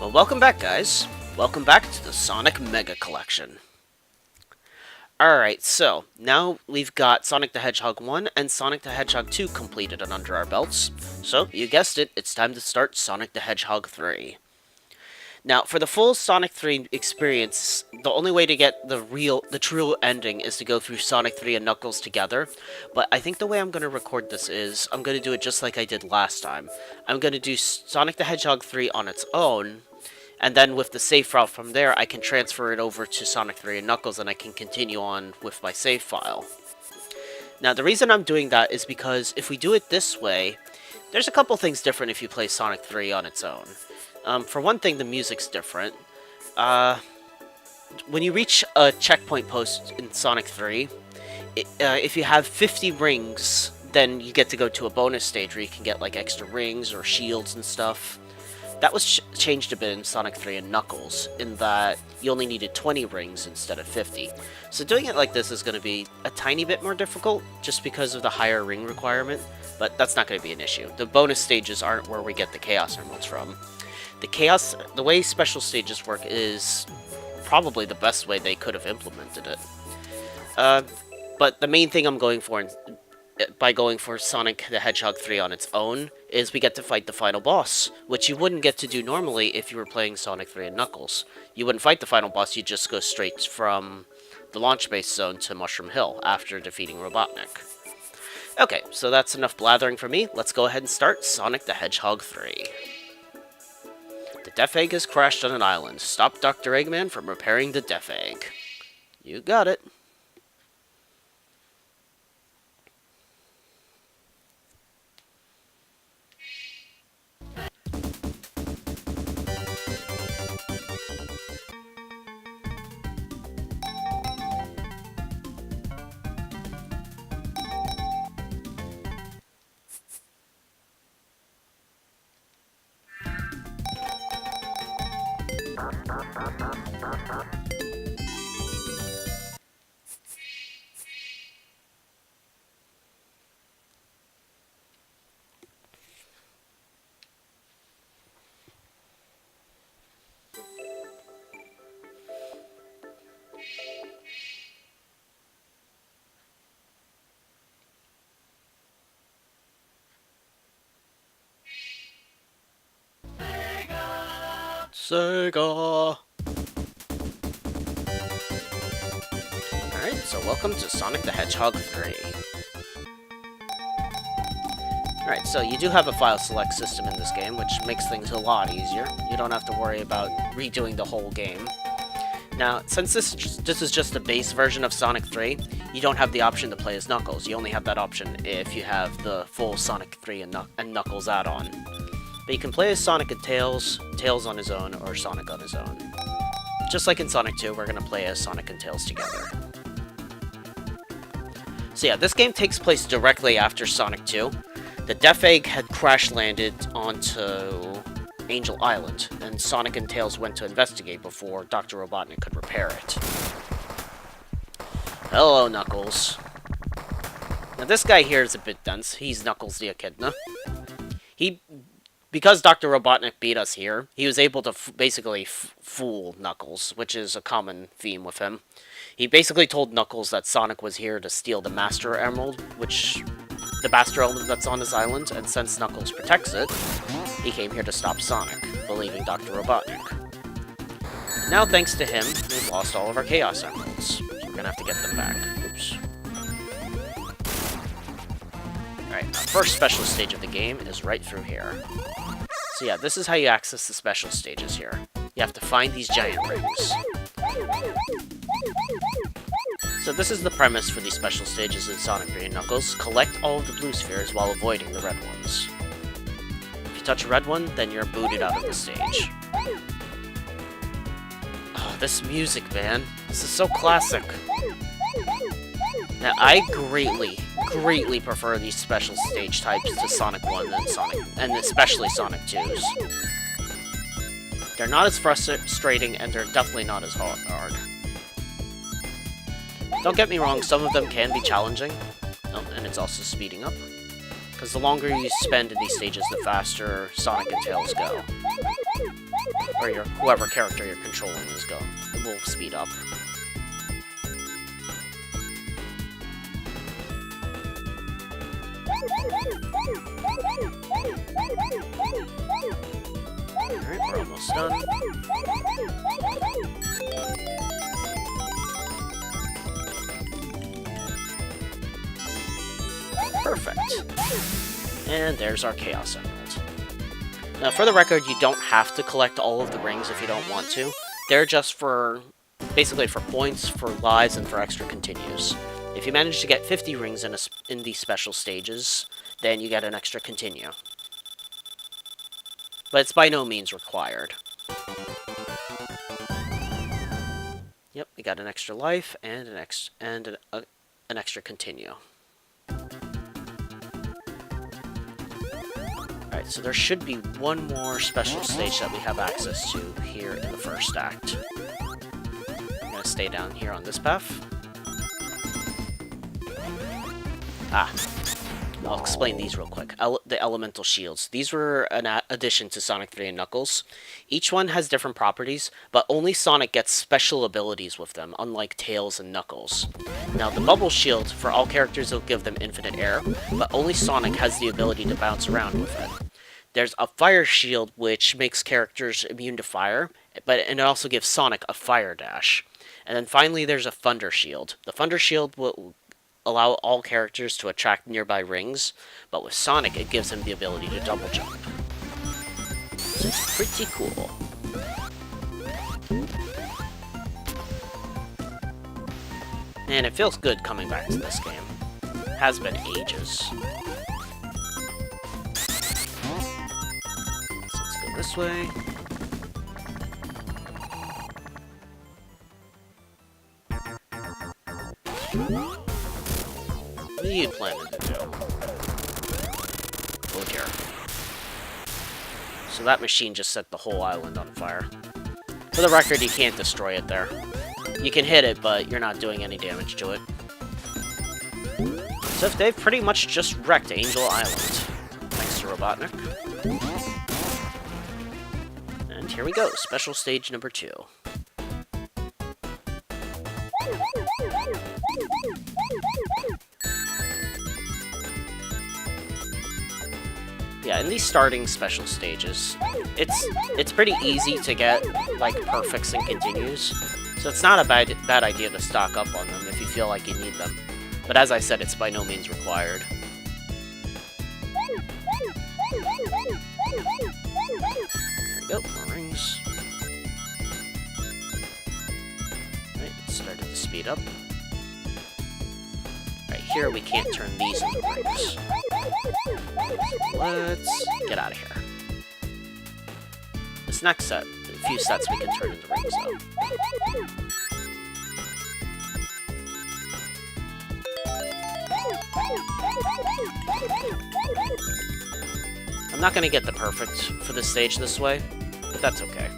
Well, welcome back, guys. Welcome back to the Sonic Mega Collection. Alright, so, now we've got Sonic the Hedgehog 1 and Sonic the Hedgehog 2 completed and under our belts. So, you guessed it, it's time to start Sonic the Hedgehog 3. Now, for the full Sonic 3 experience, the only way to get the true ending is to go through Sonic 3 and Knuckles together. But I think the way I'm going to record this is, I'm going to do it just like I did last time. I'm going to do Sonic the Hedgehog 3 on its own, and then with the save file from there, I can transfer it over to Sonic 3 and Knuckles, and I can continue on with my save file. Now, the reason I'm doing that is because if we do it this way, there's a couple things different if you play Sonic 3 on its own. For one thing, the music's different. When you reach a checkpoint post in Sonic 3, if you have 50 rings, then you get to go to a bonus stage where you can get like extra rings or shields and stuff. That was changed a bit in Sonic 3 and Knuckles, in that you only needed 20 rings instead of 50. So doing it like this is going to be a tiny bit more difficult, just because of the higher ring requirement, but that's not going to be an issue. The bonus stages aren't where we get the Chaos Emeralds from. The way special stages work is probably the best way they could have implemented it. But the main thing I'm going for by going for Sonic the Hedgehog 3 on its own is we get to fight the final boss, which you wouldn't get to do normally if you were playing Sonic 3 and Knuckles. You wouldn't fight the final boss, you'd just go straight from the launch base zone to Mushroom Hill after defeating Robotnik. Okay, so that's enough blathering for me. Let's go ahead and start Sonic the Hedgehog 3. The Death Egg has crashed on an island. Stop Dr. Eggman from repairing the Death Egg. You got it. Sega! Alright, so welcome to Sonic the Hedgehog 3. Alright, so you do have a file select system in this game, which makes things a lot easier. You don't have to worry about redoing the whole game. Now, since this is just the base version of Sonic 3, you don't have the option to play as Knuckles. You only have that option if you have the full Sonic 3 and Knuckles add-on. But you can play as Sonic and Tails, Tails on his own, or Sonic on his own. Just like in Sonic 2, we're going to play as Sonic and Tails together. So yeah, this game takes place directly after Sonic 2. The Death Egg had crash-landed onto Angel Island, and Sonic and Tails went to investigate before Dr. Robotnik could repair it. Hello, Knuckles. Now this guy here is a bit dense. He's Knuckles the Echidna. Because Dr. Robotnik beat us here, he was able to basically fool Knuckles, which is a common theme with him. He basically told Knuckles that Sonic was here to steal the Master Emerald, the Master Emerald that's on his island, and since Knuckles protects it, he came here to stop Sonic, believing Dr. Robotnik. Now, thanks to him, we've lost all of our Chaos Emeralds, so we're gonna have to get them back. Oops. Alright, our first special stage of the game is right through here. So yeah, this is how you access the special stages here. You have to find these giant rings. So this is the premise for these special stages in Sonic 3 and Knuckles. Collect all of the blue spheres while avoiding the red ones. If you touch a red one, then you're booted out of the stage. Oh, this music, man. This is so classic. Now, I greatly prefer these special stage types to Sonic 1 and especially Sonic 2's. They're not as frustrating, and they're definitely not as hard. Don't get me wrong, some of them can be challenging, and it's also speeding up. Because the longer you spend in these stages, the faster Sonic and Tails go. or whoever character you're controlling is going. It will speed up. Alright, we're almost done. Perfect. And there's our Chaos Emerald. Now, for the record, you don't have to collect all of the rings if you don't want to. They're just for, basically for points, for lives, and for extra continues. If you manage to get 50 rings in these special stages, then you get an extra continue. But it's by no means required. Yep, we got an extra life and an extra continue. Alright, so there should be one more special stage that we have access to here in the first act. I'm gonna stay down here on this path. I'll explain these real quick. The elemental shields. These were an addition to Sonic 3 and Knuckles. Each one has different properties, but only Sonic gets special abilities with them, unlike Tails and Knuckles. Now, the bubble shield, for all characters, will give them infinite air, but only Sonic has the ability to bounce around with it. There's a fire shield, which makes characters immune to fire, and it also gives Sonic a fire dash. And then finally, there's a thunder shield. The thunder shield will allow all characters to attract nearby rings, but with Sonic, it gives him the ability to double jump. So it's pretty cool. And it feels good coming back to this game. It has been ages. So let's go this way. What are you planning to do? Oh dear. So that machine just set the whole island on fire. For the record, you can't destroy it there. You can hit it, but you're not doing any damage to it. So they've pretty much just wrecked Angel Island. Thanks to Robotnik. And here we go, special stage number 2. Yeah, in these starting special stages, it's pretty easy to get, like, perfects and continues, so it's not a bad idea to stock up on them if you feel like you need them. But as I said, it's by no means required. There we go, more rings. Right, it started to speed up. Right, here we can't turn these into rings. Let's get out of here. This next set, a few sets we can turn into rings though. I'm not gonna get the perfect for this stage this way, but that's okay.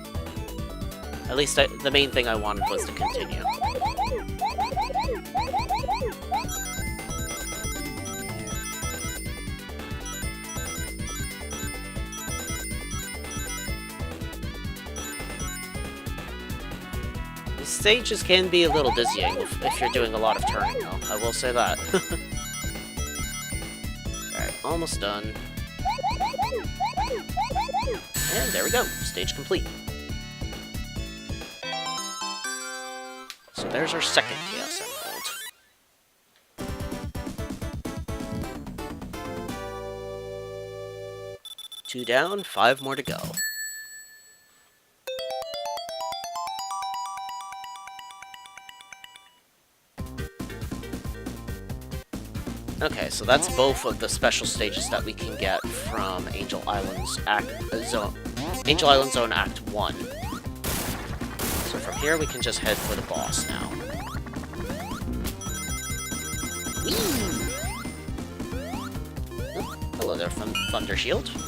At least the main thing I wanted was to continue. Stages can be a little dizzying if you're doing a lot of turning, though. I will say that. Alright, almost done. And there we go. Stage complete. So there's our second Chaos Emerald. 2 down, 5 more to go. Okay, so that's both of the special stages that we can get from Angel Island Zone Act 1. So from here we can just head for the boss now. Hello there, Thunder Shield. So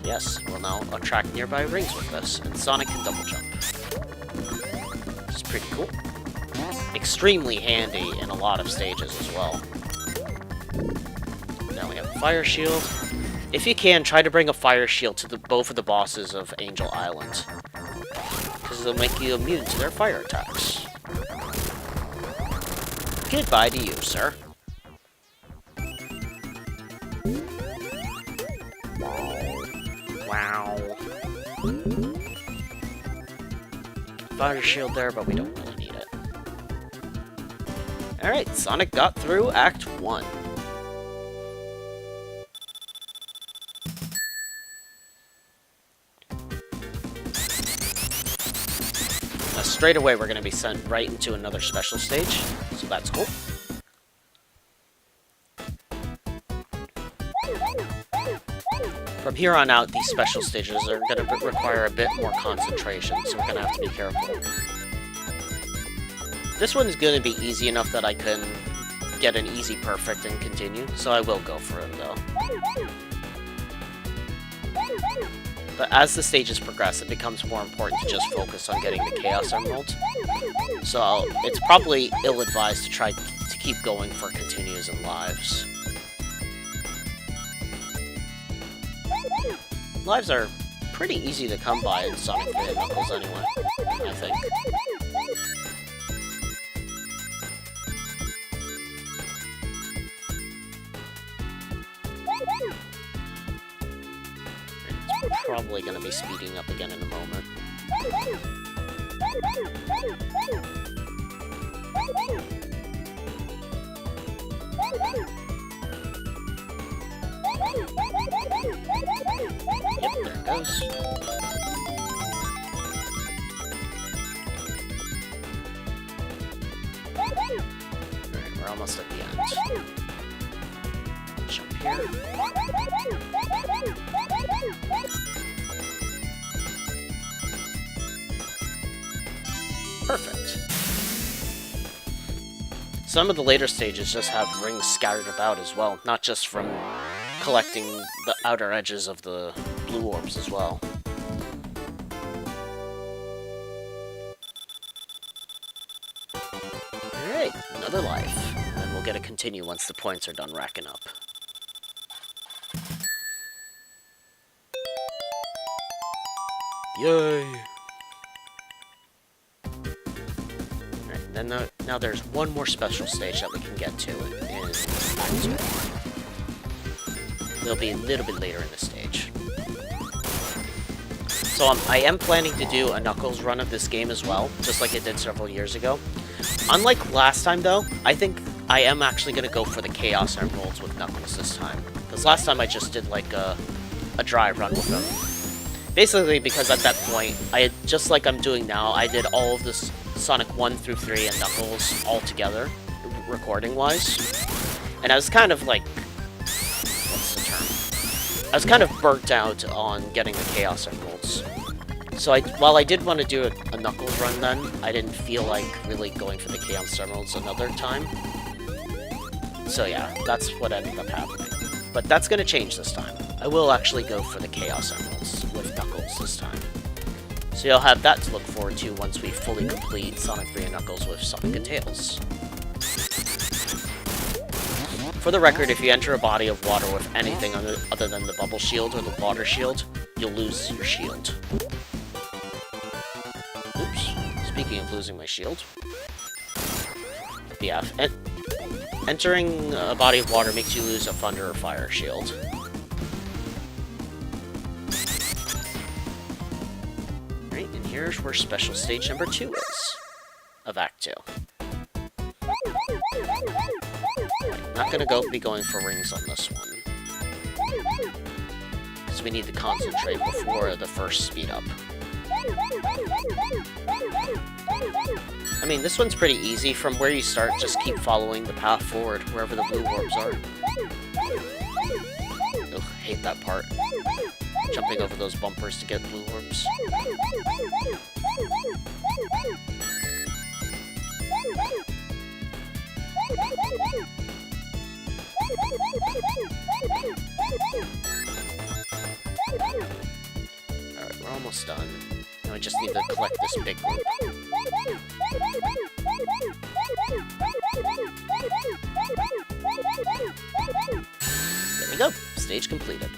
yes, we'll now attract nearby rings with this, and Sonic can double jump. Which is pretty cool. Extremely handy in a lot of stages as well. Now we have a fire shield. If you can, try to bring a fire shield to both of the bosses of Angel Island. Because it'll make you immune to their fire attacks. Goodbye to you, sir. Wow. Fire shield there, but we don't really need it. Alright, Sonic got through Act 1. Now, straight away, we're going to be sent right into another special stage, so that's cool. From here on out, these special stages are going to require a bit more concentration, so we're going to have to be careful. This one's going to be easy enough that I can get an easy perfect and continue, so I will go for it, though. But as the stages progress, it becomes more important to just focus on getting the Chaos Emerald. So it's probably ill-advised to try to keep going for continues and lives. Lives are pretty easy to come by in Sonic the Hedgehog anyway, I think. It's probably going to be speeding up again in a moment. Yep, there it goes. Alright, we're almost at the end. Jump here. Perfect. Some of the later stages just have rings scattered about as well, not just from collecting the outer edges of the Blue Orbs as well. Alright, another life. And we'll get a continue once the points are done racking up. Yay! Alright, then now there's one more special stage that we can get to in Act 2. It'll be a little bit later in the stage. So I am planning to do a Knuckles run of this game as well, just like I did several years ago. Unlike last time though, I think I am actually going to go for the Chaos Emeralds with Knuckles this time. Because last time I just did like a dry run with them. Basically because at that point, just like I'm doing now, I did all of this Sonic 1 through 3 and Knuckles all together, recording-wise. And I was kind of like, I was kind of burnt out on getting the Chaos Emeralds. So while I did want to do a Knuckles run then, I didn't feel like really going for the Chaos Emeralds another time. So yeah, that's what ended up happening. But that's going to change this time. I will actually go for the Chaos Emeralds with Knuckles this time. So you'll have that to look forward to once we fully complete Sonic 3 and Knuckles with Sonic and Tails. For the record, if you enter a body of water with anything other than the bubble shield or the water shield, you'll lose your shield. Oops. Speaking of losing my shield. Yeah, entering a body of water makes you lose a thunder or fire shield. Right, and here's where special stage number 2 is, of Act 2. Not gonna be going for rings on this one, because we need to concentrate before the first speed up. I mean, this one's pretty easy. From where you start, just keep following the path forward, wherever the Blue Orbs are. Ugh, hate that part. Jumping over those bumpers to get Blue Orbs. Alright, we're almost done. Now we just need to collect this big group. There we go! Stage completed.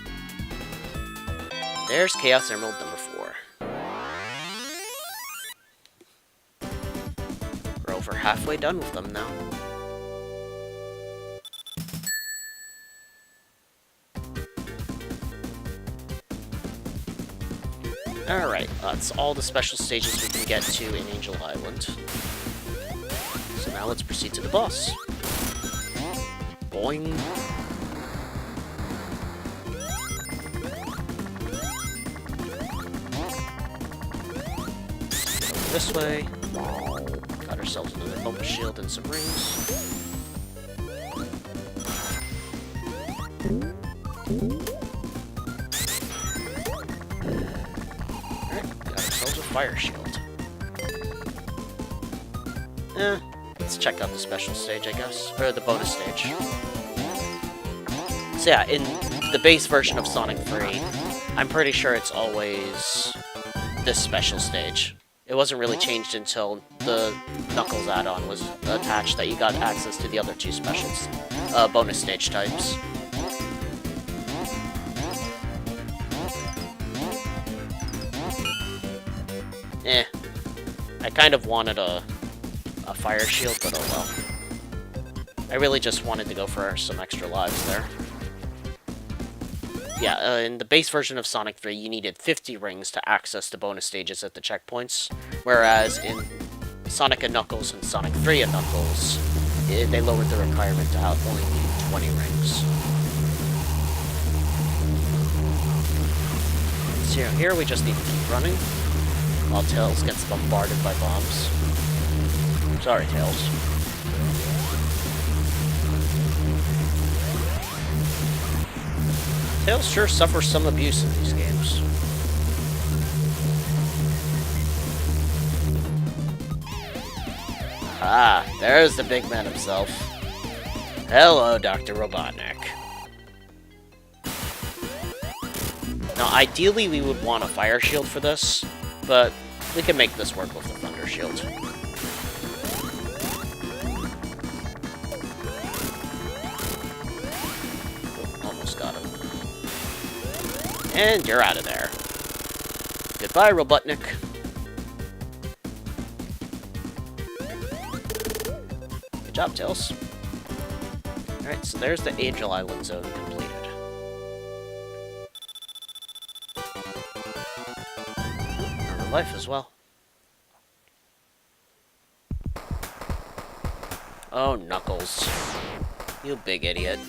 there's Chaos Emerald number 4. We're over halfway done with them now. Alright, that's all the special stages we can get to in Angel Island. So now let's proceed to the boss. Boing. This way. Got ourselves another bumper shield and some rings. Fire shield. Let's check out the special stage, I guess. Or the bonus stage. So yeah, in the base version of Sonic 3, I'm pretty sure it's always this special stage. It wasn't really changed until the Knuckles add-on was attached that you got access to the other 2 specials, bonus stage types. I kind of wanted a fire shield, but oh well. I really just wanted to go for some extra lives there. Yeah, in the base version of Sonic 3, you needed 50 rings to access the bonus stages at the checkpoints, whereas in Sonic and Knuckles and Sonic 3 and Knuckles, they lowered the requirement to only need 20 rings. So here we just need to keep running, while Tails gets bombarded by bombs. Sorry, Tails. Tails sure suffers some abuse in these games. Ah, there's the big man himself. Hello, Dr. Robotnik. Now, ideally we would want a fire shield for this, but we can make this work with the thunder shield. Almost got him. And you're out of there. Goodbye, Robotnik. Good job, Tails. Alright, so there's the Angel Island zone completed. Another life as well. Oh, Knuckles. You big idiot.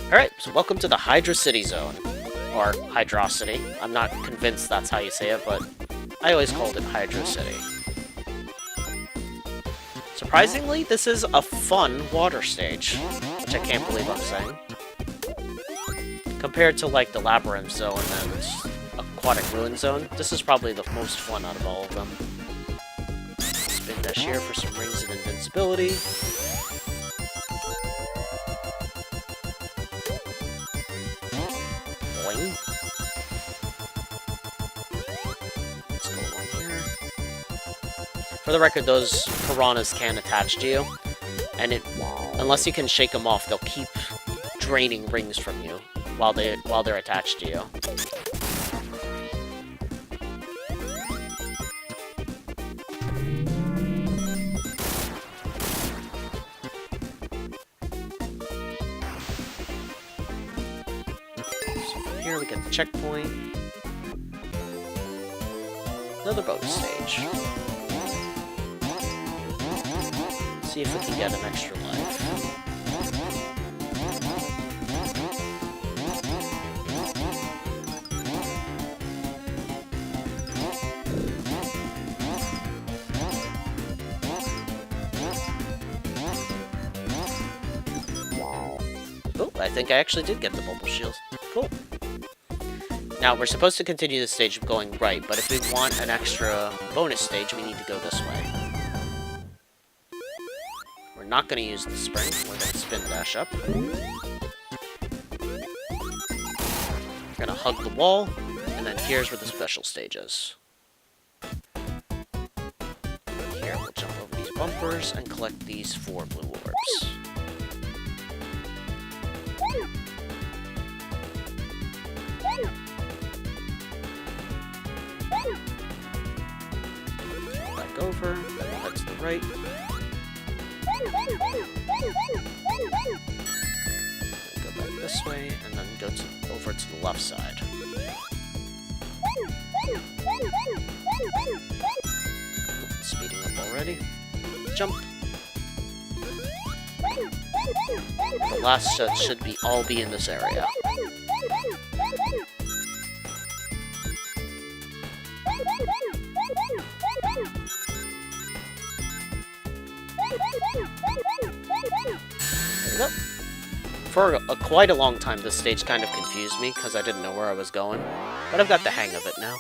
Alright, so welcome to the Hydrocity zone. Or Hydrocity. I'm not convinced that's how you say it, but I always called it Hydrocity. Surprisingly, this is a fun water stage, which I can't believe I'm saying. Compared to, like, the Labyrinth zone and Aquatic Ruin zone, this is probably the most fun out of all of them. Spin dash here for some rings of invincibility. Boing. Let's go along here. For the record, those piranhas can attach to you, and unless you can shake them off, they'll keep draining rings from you while they're attached to you. So from here we get the checkpoint. Another bonus stage. See if we can get an extra life. Oh, I think I actually did get the bubble shield. Cool. Now, we're supposed to continue the stage going right, but if we want an extra bonus stage, we need to go this way. We're not going to use the spring. We're going to spin dash up. We're going to hug the wall, and then here's where the special stage is. Here, we'll jump over these bumpers and collect these 4 blue orbs. back over, then we'll head to the right. Go back this way, and then go over to the left side. Speeding up already. Jump! The last set should all be in this area. There we go. For quite a long time, this stage kind of confused me, because I didn't know where I was going. But I've got the hang of it now.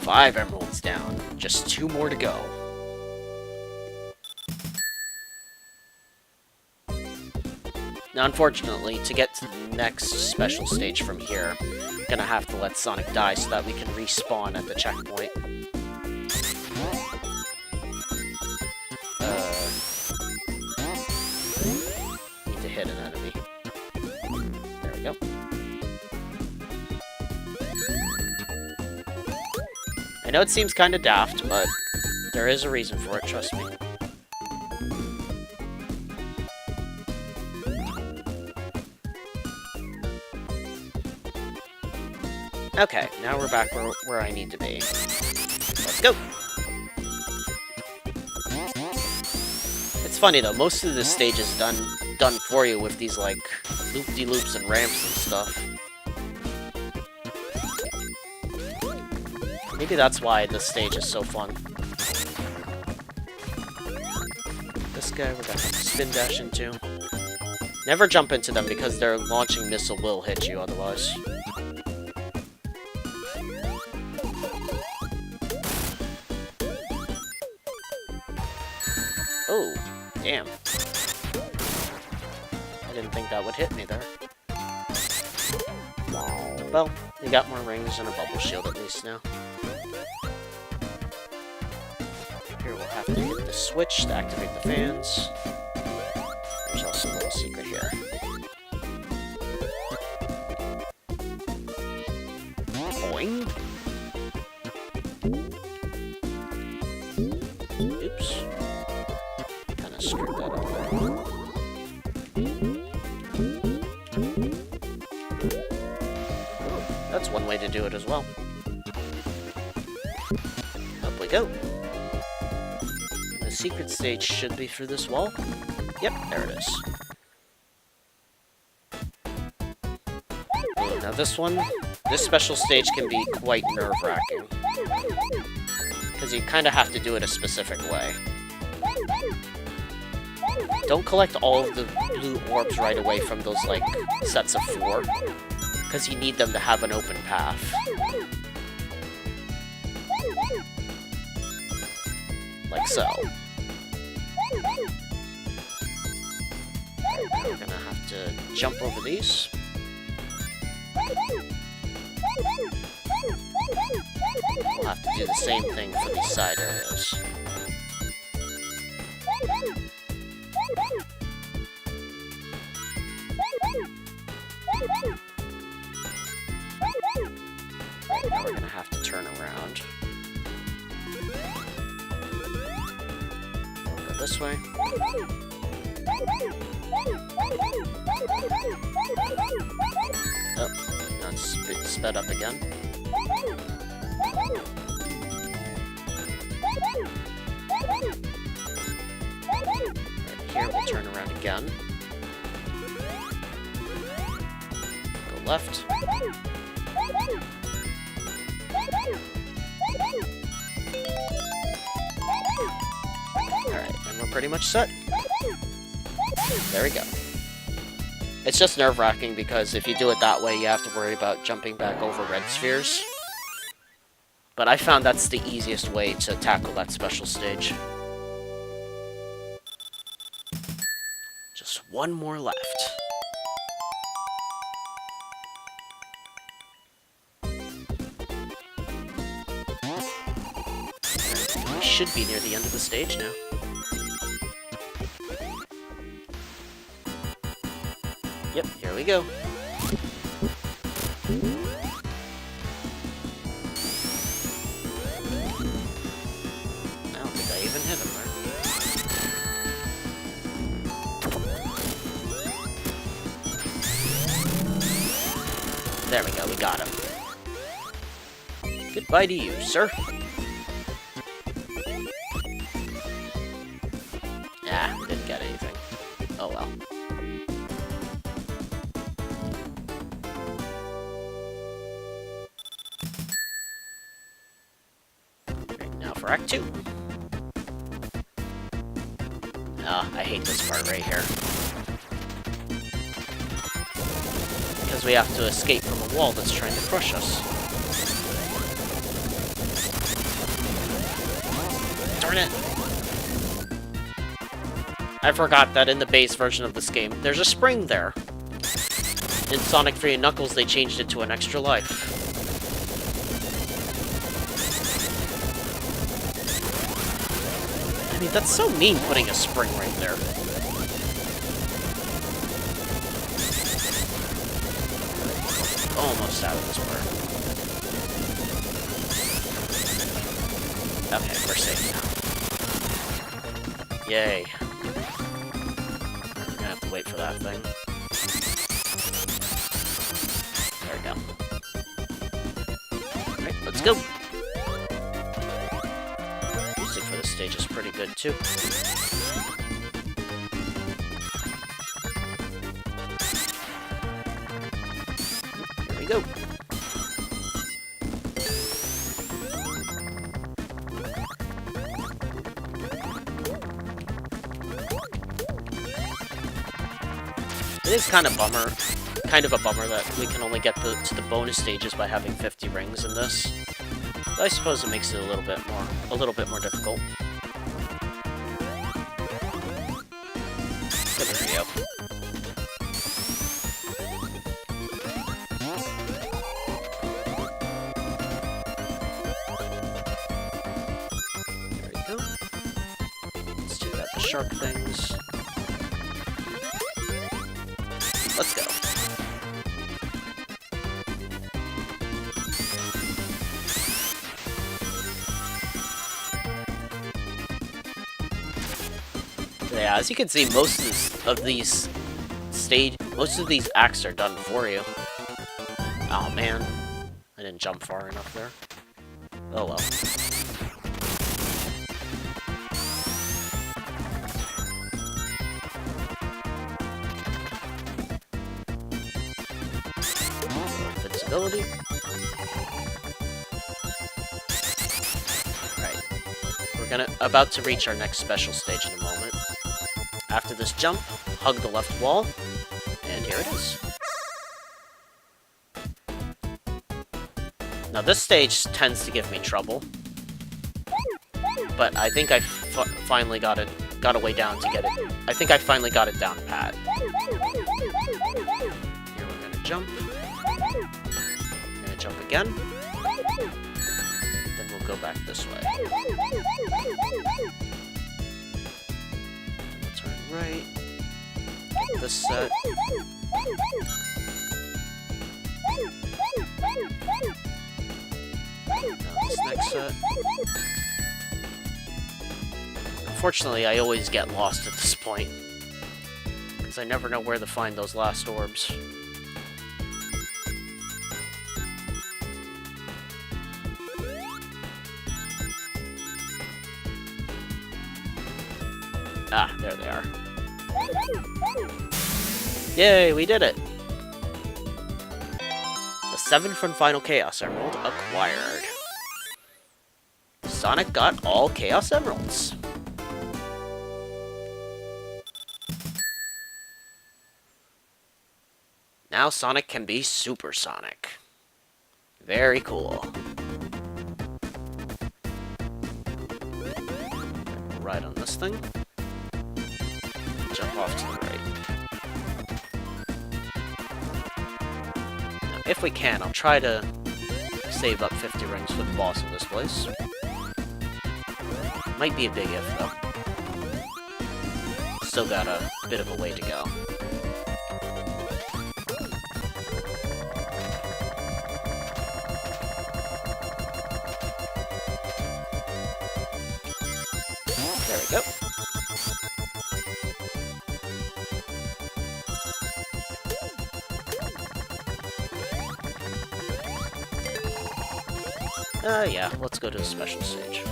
5 emeralds down. Just 2 more to go. Now, unfortunately, to get to the next special stage from here, I'm gonna have to let Sonic die so that we can respawn at the checkpoint. Need to hit an enemy. There we go. I know it seems kind of daft, but there is a reason for it, trust me. Okay, now we're back where I need to be. Let's go! It's funny though, most of this stage is done for you with these like loop-de-loops and ramps and stuff. Maybe that's why this stage is so fun. This guy we're gonna have to spin dash into. Never jump into them because their launching missile will hit you otherwise. Oh, damn. I didn't think that would hit me there. Well, we got more rings and a bubble shield at least now. Here we'll have to hit the switch to activate the fans. There's also a little secret here. Boing! Oops. Kinda screwed that up there. That's one way to do it as well. Up we go. The secret stage should be through this wall. Yep, there it is. Now this special stage can be quite nerve-wracking. Because you kind of have to do it a specific way. Don't collect all of the blue orbs right away from those, like, sets of 4. Because you need them to have an open path. Like so. We're gonna have to jump over these. We'll have to do the same thing for these side areas. Now we're gonna have to turn around. We'll go this way. Oh, now it's sped up again. Right here, we'll turn around again. Go left. Alright, and we're pretty much set. There we go. It's just nerve-wracking because if you do it that way, you have to worry about jumping back over red spheres. But I found that's the easiest way to tackle that special stage. Just one more left. We should be near the end of the stage now. Yep, here we go. There we go, we got him. Goodbye to you, sir. Ah, didn't get anything. Oh well. Right, now for Act 2. Ah, I hate this part right here. Because we have to escape from a wall that's trying to crush us. Darn it! I forgot that in the base version of this game, there's a spring there. In Sonic 3 and Knuckles, they changed it to an extra life. I mean, that's so mean putting a spring right there. Almost out of this part. Okay, we're safe now. Yay. We're gonna have to wait for that thing. There we go. Alright, let's go! Music for this stage is pretty good, too. Here we go! It is kind of a bummer that we can only get to the bonus stages by having 50 rings in this. But I suppose it makes it a little bit more difficult. But there we go. There we go. Let's check out the shark things. Let's go. Yeah, as you can see, most of these acts are done for you. Oh man, I didn't jump far enough there. Oh well. Invincibility. Right. We're about to reach our next special stage in a moment. After this jump, hug the left wall, and here it is. Now this stage tends to give me trouble, but I think I finally got a way down to get it. I think I finally got it down pat. Here we're gonna jump. We're gonna jump again. Then we'll go back this way. Right. Get this set. Now this next set. Unfortunately, I always get lost at this point, because I never know where to find those last orbs. Ah, there they are. Yay, we did it! The 7th and final Chaos Emerald acquired. Sonic got all Chaos Emeralds. Now Sonic can be Super Sonic. Very cool. Right on this thing. Jump off to the right. Now, if we can, I'll try to save up 50 rings for the boss of this place. Might be a big if, though. Still got a bit of a way to go. There we go. Yeah, let's go to the special stage.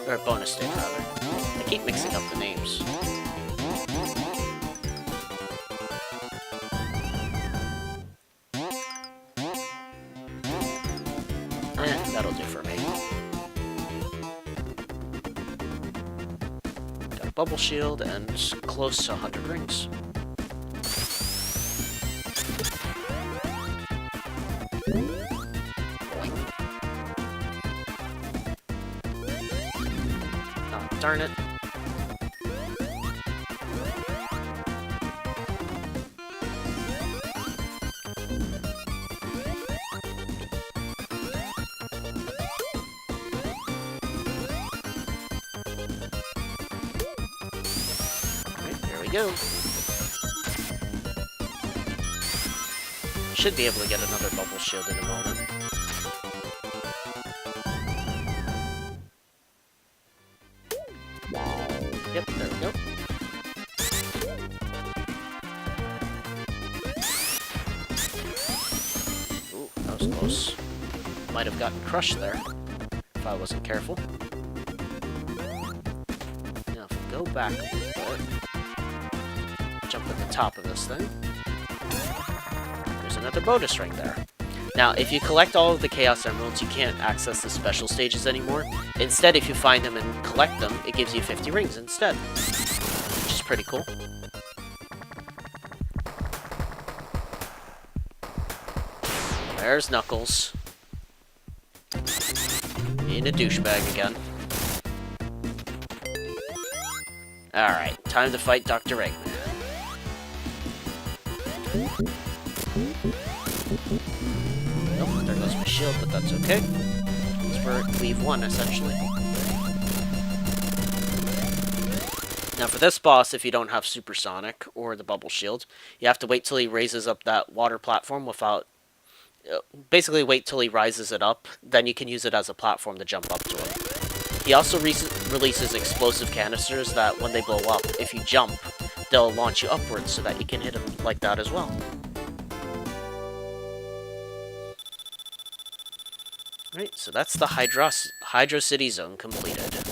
Or bonus stage, rather. I keep mixing up the names. That'll do for me. Got a bubble shield and close to 100 rings. Oh, darn it. Go. Should be able to get another bubble shield in a moment. Yep, there we go. Ooh, that was close. Might have gotten crushed there, if I wasn't careful. Now, if we go back a little bit, jump at the top of this thing. There's another bonus ring there. Now, if you collect all of the Chaos Emeralds, you can't access the special stages anymore. Instead, if you find them and collect them, it gives you 50 rings instead. Which is pretty cool. There's Knuckles. Being a douchebag again. Alright, time to fight Dr. Eggman. Nope, there goes my shield, but that's okay. We've won, essentially. Now for this boss, if you don't have Supersonic or the Bubble Shield, you have to wait till he raises up that water platform without... basically wait till he rises it up, then you can use it as a platform to jump up to him. He also releases explosive canisters that, when they blow up, if you jump, they'll launch you upwards so that you can hit him like that as well. Right, so that's the Hydrocity zone completed.